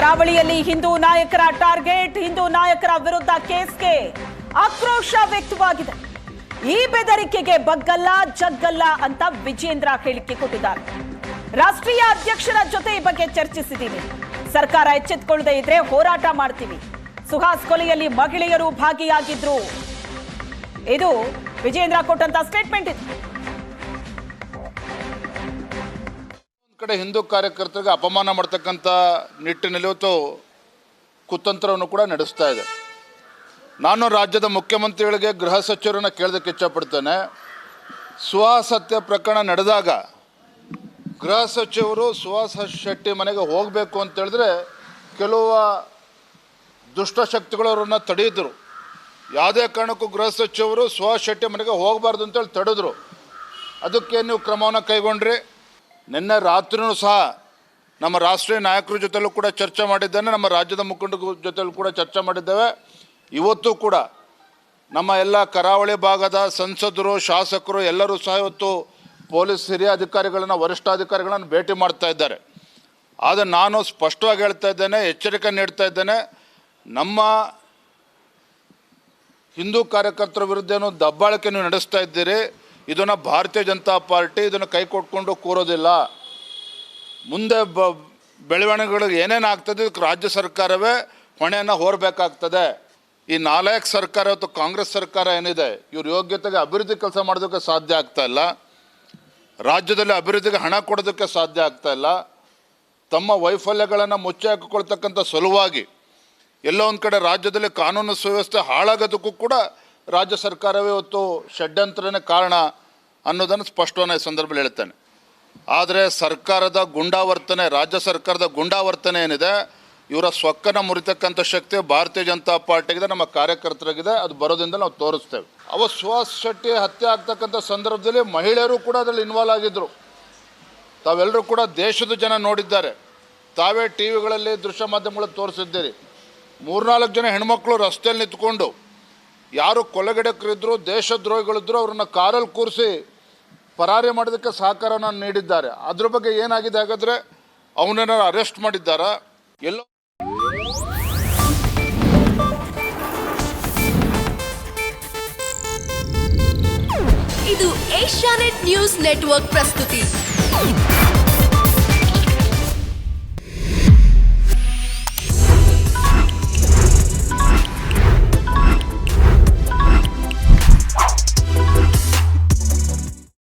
ಕರಾವಳಿಯಲ್ಲಿ ಹಿಂದೂ ನಾಯಕರ ಟಾರ್ಗೆಟ್, ಹಿಂದೂ ನಾಯಕರ ವಿರುದ್ಧ ಕೇಸ್ಗೆ ಆಕ್ರೋಶ ವ್ಯಕ್ತವಾಗಿದೆ. ಈ ಬೆದರಿಕೆಗೆ ಬಗ್ಗಲ್ಲ ಜಗ್ಗಲ್ಲ ಅಂತ ವಿಜೇಂದ್ರ ಹೇಳಿಕೆ ಕೊಟ್ಟಿದ್ದಾರೆ. ರಾಷ್ಟ್ರೀಯ ಅಧ್ಯಕ್ಷರ ಜೊತೆ ಈ ಬಗ್ಗೆ ಚರ್ಚಿಸಿದ್ದೀನಿ. ಸರ್ಕಾರ ಎಚ್ಚೆತ್ತುಕೊಳ್ಳದೆ ಇದ್ರೆ ಹೋರಾಟ ಮಾಡ್ತೀವಿ. ಸುಹಾಸ್ ಕೊಲೆಯಲ್ಲಿ ಮಹಿಳೆಯರು ಭಾಗಿಯಾಗಿದ್ರು. ಇದು ವಿಜೇಂದ್ರ ಕೊಟ್ಟಂತ ಸ್ಟೇಟ್ಮೆಂಟ್ ಇದು. ಕಡೆ ಹಿಂದೂ ಕಾರ್ಯಕರ್ತರಿಗೆ ಅಪಮಾನ ಮಾಡ್ತಕ್ಕಂಥ ನಿಟ್ಟಿನಲ್ಲಿ ಇವತ್ತು ಕುತಂತ್ರವನ್ನು ಕೂಡ ನಡೆಸ್ತಾ ಇದೆ. ನಾನು ರಾಜ್ಯದ ಮುಖ್ಯಮಂತ್ರಿಗಳಿಗೆ ಗೃಹ ಸಚಿವರನ್ನು ಕೇಳೋದಕ್ಕೆ ಇಚ್ಛಪಡ್ತೇನೆ. ಸುಹಾಸ್ ಹತ್ಯೆ ಪ್ರಕರಣ ನಡೆದಾಗ ಗೃಹ ಸಚಿವರು ಸುಹಾಸ್ ಶೆಟ್ಟಿ ಮನೆಗೆ ಹೋಗಬೇಕು ಅಂತ ಹೇಳಿದ್ರೆ ಕೆಲವು ದುಷ್ಟಶಕ್ತಿಗಳು ಅವರನ್ನು ತಡೆಯಿದ್ರು. ಯಾವುದೇ ಕಾರಣಕ್ಕೂ ಗೃಹ ಸಚಿವರು ಸುಹಾಸ್ ಶೆಟ್ಟಿ ಮನೆಗೆ ಹೋಗಬಾರ್ದು ಅಂತೇಳಿ ತಡೆದ್ರು. ಅದಕ್ಕೆ ನೀವು ಕ್ರಮವನ್ನು ಕೈಗೊಂಡ್ರಿ. ನಿನ್ನೆ ರಾತ್ರಿಯೂ ಸಹ ನಮ್ಮ ರಾಷ್ಟ್ರೀಯ ನಾಯಕರ ಜೊತೆಲೂ ಕೂಡ ಚರ್ಚೆ ಮಾಡಿದ್ದೇನೆ, ನಮ್ಮ ರಾಜ್ಯದ ಮುಖಂಡರ ಜೊತೆಲೂ ಕೂಡ ಚರ್ಚೆ ಮಾಡಿದ್ದೇವೆ. ಇವತ್ತು ಕೂಡ ನಮ್ಮ ಎಲ್ಲ ಕರಾವಳಿ ಭಾಗದ ಸಂಸದರು, ಶಾಸಕರು ಎಲ್ಲರೂ ಸಹ ಇವತ್ತು ಪೊಲೀಸ್ ಹಿರಿಯ ಅಧಿಕಾರಿಗಳನ್ನು, ವರಿಷ್ಠಾಧಿಕಾರಿಗಳನ್ನು ಭೇಟಿ ಮಾಡ್ತಾ ಇದ್ದಾರೆ. ಆದರೆ ನಾನು ಸ್ಪಷ್ಟವಾಗಿ ಹೇಳ್ತಾ ಇದ್ದೇನೆ, ಎಚ್ಚರಿಕೆ ನೀಡ್ತಾ ಇದ್ದೇನೆ, ನಮ್ಮ ಹಿಂದೂ ಕಾರ್ಯಕರ್ತರ ವಿರುದ್ಧ ಏನು ದಬ್ಬಾಳಿಕೆ ನೀವು ನಡೆಸ್ತಾ ಇದ್ದೀರಿ, ಇದನ್ನು ಭಾರತೀಯ ಜನತಾ ಪಾರ್ಟಿ ಇದನ್ನು ಕೈ ಕೊಟ್ಕೊಂಡು ಕೂರೋದಿಲ್ಲ. ಮುಂದೆ ಬೆಳವಣಿಗೆಗಳಿಗೆ ಏನೇನು ಆಗ್ತದೆ ಇದಕ್ಕೆ ರಾಜ್ಯ ಸರ್ಕಾರವೇ ಹೊಣೆಯನ್ನು ಹೊರಬೇಕಾಗ್ತದೆ. ಈ ನಾಲಾಯಕ್ ಸರ್ಕಾರ ಮತ್ತು ಕಾಂಗ್ರೆಸ್ ಸರ್ಕಾರ ಏನಿದೆ, ಇವ್ರ ಯೋಗ್ಯತೆಗೆ ಅಭಿವೃದ್ಧಿ ಕೆಲಸ ಮಾಡೋದಕ್ಕೆ ಸಾಧ್ಯ ಆಗ್ತಾ ಇಲ್ಲ, ರಾಜ್ಯದಲ್ಲಿ ಅಭಿವೃದ್ಧಿಗೆ ಹಣ ಕೊಡೋದಕ್ಕೆ ಸಾಧ್ಯ ಆಗ್ತಾ ಇಲ್ಲ. ತಮ್ಮ ವೈಫಲ್ಯಗಳನ್ನು ಮುಚ್ಚಿ ಹಾಕಿಕೊಳ್ತಕ್ಕಂಥ ಸಲುವಾಗಿ ಎಲ್ಲೋ ಒಂದು ಕಡೆ ರಾಜ್ಯದಲ್ಲಿ ಕಾನೂನು ಸುವ್ಯವಸ್ಥೆ ಹಾಳಾಗೋದಕ್ಕೂ ಕೂಡ ರಾಜ್ಯ ಸರ್ಕಾರವೇ ಇವತ್ತು ಷಡ್ಯಂತ್ರನೇ ಕಾರಣ ಅನ್ನೋದನ್ನು ಸ್ಪಷ್ಟವಾಗಿ ಈ ಸಂದರ್ಭದಲ್ಲಿ ಹೇಳ್ತೇನೆ. ಆದರೆ ಸರ್ಕಾರದ ಗುಂಡಾವರ್ತನೆ, ರಾಜ್ಯ ಸರ್ಕಾರದ ಗುಂಡಾವರ್ತನೆ ಏನಿದೆ, ಇವರ ಸೊಕ್ಕನ್ನು ಮುರಿತಕ್ಕಂಥ ಶಕ್ತಿ ಭಾರತೀಯ ಜನತಾ ಪಾರ್ಟಿಗಿದೆ, ನಮ್ಮ ಕಾರ್ಯಕರ್ತರಿಗಿದೆ. ಅದು ಬರೋದ್ರಿಂದ ನಾವು ತೋರಿಸ್ತೇವೆ. ಸುಹಾಸ್ ಶೆಟ್ಟಿ ಹತ್ಯೆ ಆಗ್ತಕ್ಕಂಥ ಸಂದರ್ಭದಲ್ಲಿ ಮಹಿಳೆಯರು ಕೂಡ ಅದರಲ್ಲಿ ಇನ್ವಾಲ್ವ್ ಆಗಿದ್ದರು. ತಾವೆಲ್ಲರೂ ಕೂಡ ದೇಶದ ಜನ ನೋಡಿದ್ದಾರೆ. ತಾವೇ ಟಿ ವಿಗಳಲ್ಲಿ ದೃಶ್ಯ ಮಾಧ್ಯಮಗಳಲ್ಲಿ ತೋರಿಸಿದ್ದೀರಿ. 3-4 ಜನ ಹೆಣ್ಮಕ್ಳು ರಸ್ತೆಯಲ್ಲಿ ನಿಂತ್ಕೊಂಡು ಯಾರು ಕೊಲೆಗಡಕರಿದ್ದರು, ದೇಶದ್ರೋಹಿಗಳಿದ್ದರು, ಅವ್ರನ್ನ ಕಾರಲ್ಲಿ ಕೂರಿಸಿ ಪರಾರಿ ಮಾಡೋದಕ್ಕೆ ಸಹಕಾರನ ನೀಡಿದ್ದಾರೆ. ಅದ್ರ ಬಗ್ಗೆ ಏನಾಗಿದೆ ಹಾಗಾದರೆ? ಅವನನ್ನ ಅರೆಸ್ಟ್ ಮಾಡಿದ್ದಾರಾ? ಎಲ್ಲೋ ಇದು ಏಷ್ಯಾನೆಟ್ ನ್ಯೂಸ್ ನೆಟ್ವರ್ಕ್ ಪ್ರಸ್ತುತಿ.